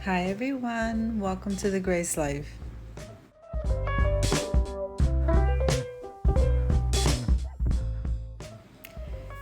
Hi everyone, welcome to the Grace Life.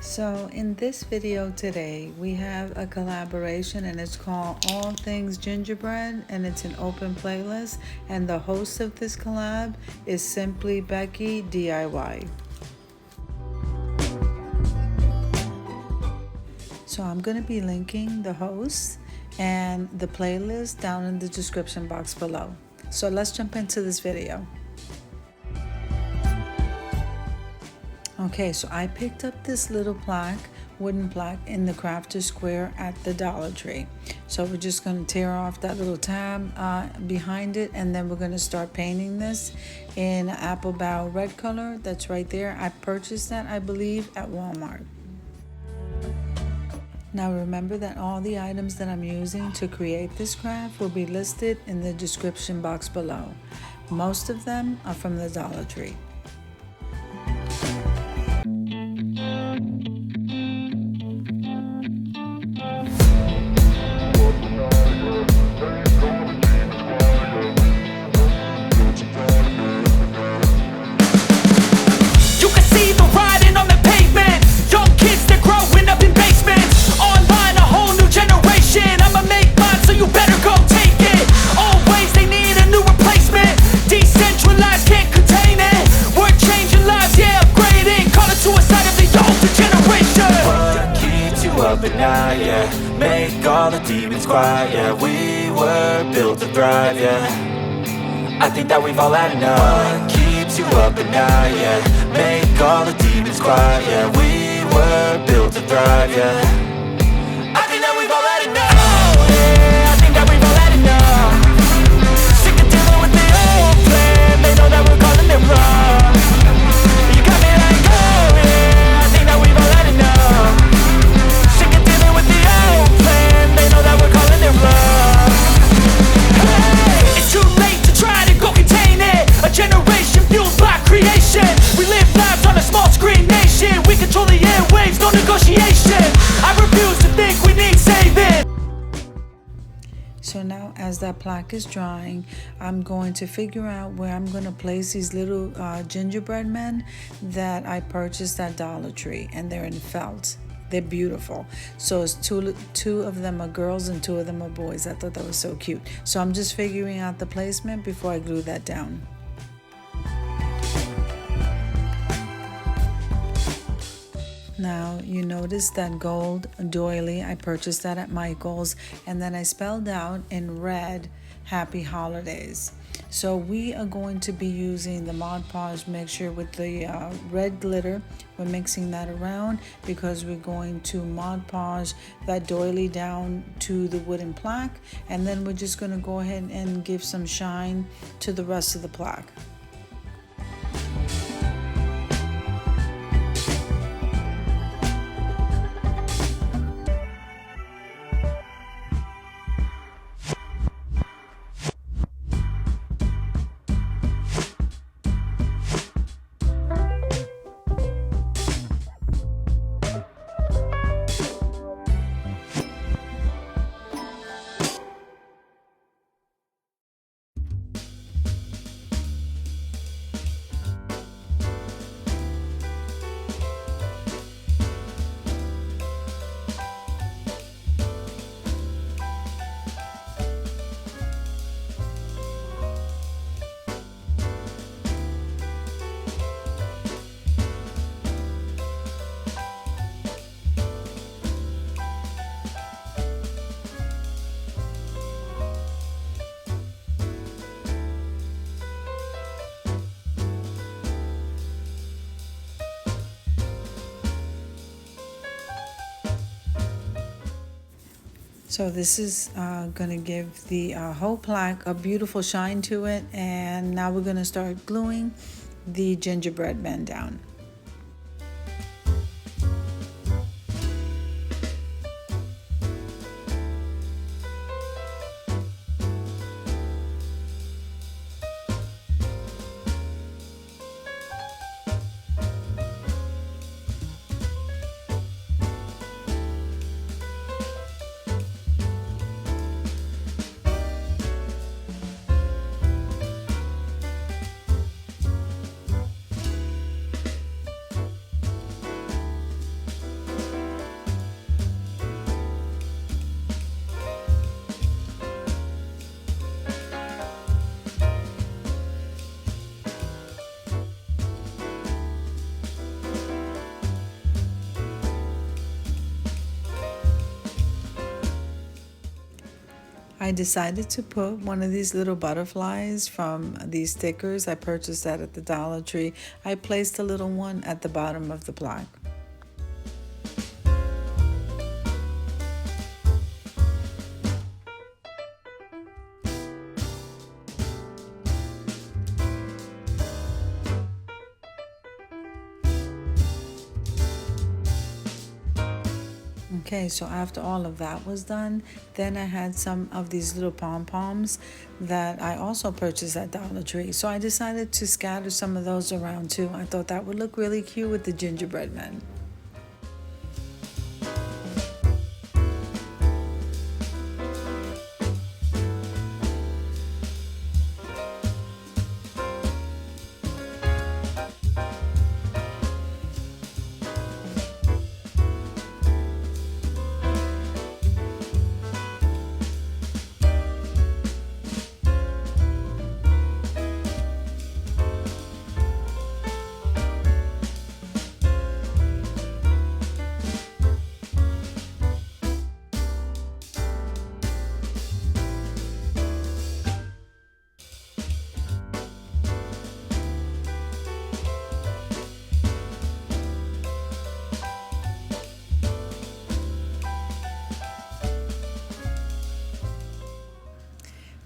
So in this video today, we have a collaboration and it's called All Things Gingerbread and it's an open playlist, and the host of this collab is simply Becky DIY. So I'm going to be linking the host and the playlist down in the description box below. So let's jump into this video. Okay, so I picked up this little plaque, wooden plaque in the crafter square at the Dollar Tree. So we're just going to tear off that little tab behind it, and then we're going to start painting this in apple bow red color. That's right there. I purchased that, I believe, at Walmart. Now remember that all the items that I'm using to create this craft will be listed in the description box below. Most of them are from the Dollar Tree. Make all the demons quiet, yeah. We were built to thrive, yeah. I think that we've all had enough. What keeps you up at night, yeah. Make all the demons quiet, yeah. We were built to thrive, yeah. I think that we've all had enough. Oh yeah, I think that we've all had enough. Sick of dealing with the old plan. They know that we're calling it wrong. You got me like, oh yeah, I think that we've all had enough. They know that we're calling it love. Hey, it's too late to try to go contain it. A generation fueled by creation. We live lives on a small screen nation. We control the airwaves, no negotiation. I refuse to think we need saving. So now as that plaque is drying, I'm going to figure out where I'm going to place these little gingerbread men that I purchased at Dollar Tree, and they're in felt. They're beautiful. So it's two of them are girls and two of them are boys. I thought that was so cute. So I'm just figuring out the placement before I glue that down. Now you notice that gold doily, I purchased that at Michael's, and then I spelled out in red, Happy Holidays. So we are going to be using the Mod Podge mixture with the red glitter. We're mixing that around because we're going to Mod Podge that doily down to the wooden plaque, and then we're just going to go ahead and give some shine to the rest of the plaque. So this is going to give the whole plaque a beautiful shine to it, and now we're going to start gluing the gingerbread men down. I decided to put one of these little butterflies from these stickers. I purchased that at the Dollar Tree. I placed a little one at the bottom of the plaque. Okay, so after all of that was done, then I had some of these little pom-poms that I also purchased at Dollar Tree. So I decided to scatter some of those around too. I thought that would look really cute with the gingerbread men.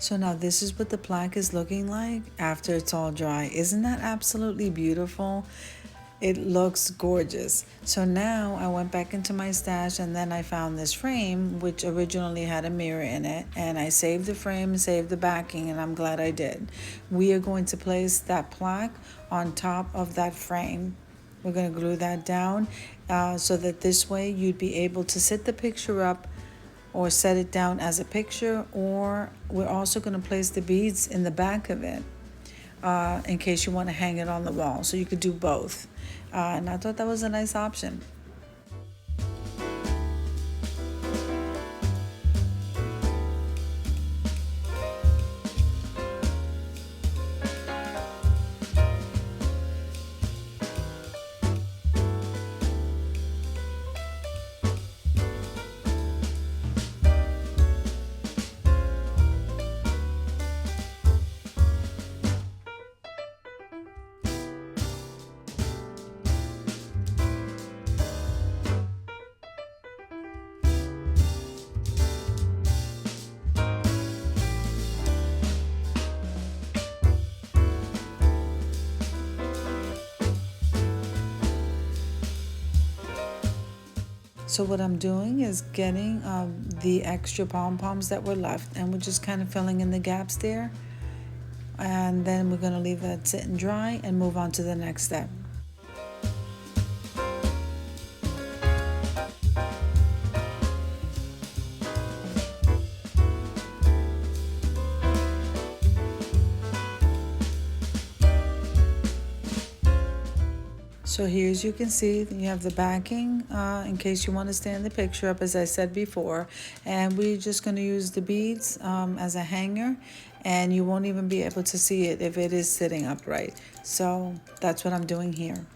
So now this is what the plaque is looking like after it's all dry. Isn't that absolutely beautiful? It looks gorgeous. So now I went back into my stash and then I found this frame which originally had a mirror in it, and I saved the frame, saved the backing, and I'm glad I did. We are going to place that plaque on top of that frame. We're going to glue that down so that this way you'd be able to sit the picture up or set it down as a picture, or we're also going to place the beads in the back of it in case you want to hang it on the wall. So you could do both. And I thought that was a nice option. So what I'm doing is getting the extra pom-poms that were left, and we're just kind of filling in the gaps there. And then we're going to leave that sit and dry and move on to the next step. So here, as you can see, you have the backing in case you want to stand the picture up, as I said before. And we're just going to use the beads as a hanger, and you won't even be able to see it if it is sitting upright. So that's what I'm doing here.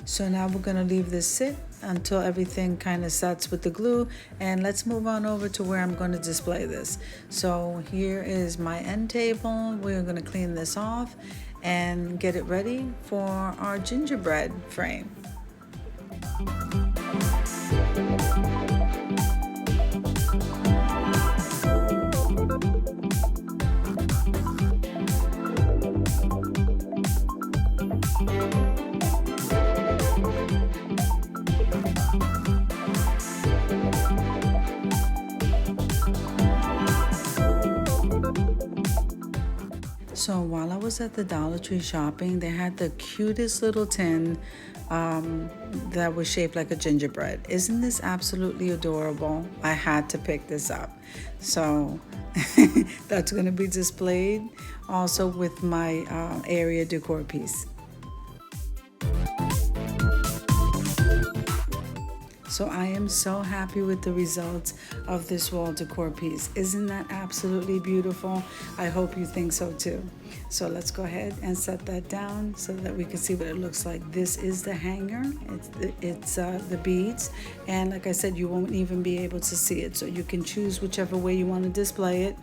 So now we're going to leave this sit until everything kind of sets with the glue, and let's move on over to where I'm going to display this. So here is my end table. We're going to clean this off and get it ready for our gingerbread frame. So while I was at the Dollar Tree shopping, they had the cutest little tin that was shaped like a gingerbread. Isn't this absolutely adorable? I had to pick this up. So that's going to be displayed also with my area decor piece. So I am so happy with the results of this wall decor piece. Isn't that absolutely beautiful? I hope you think so too. So let's go ahead and set that down so that we can see what it looks like. This is the hanger. It's the beads, and like I said, you won't even be able to see it. So you can choose whichever way you want to display it.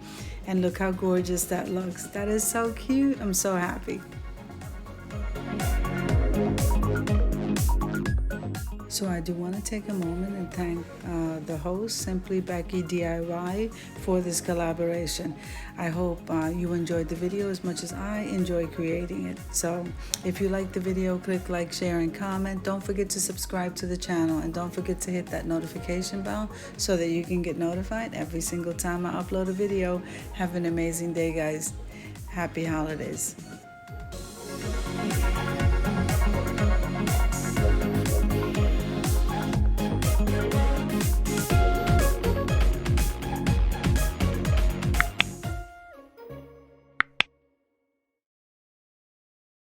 And look how gorgeous that looks. That is so cute. I'm so happy. So I do want to take a moment and thank the host, Simply Becky DIY, for this collaboration. I hope you enjoyed the video as much as I enjoy creating it. So if you like the video, click like, share, and comment. Don't forget to subscribe to the channel, and don't forget to hit that notification bell so that you can get notified every single time I upload a video. Have an amazing day, guys. Happy holidays.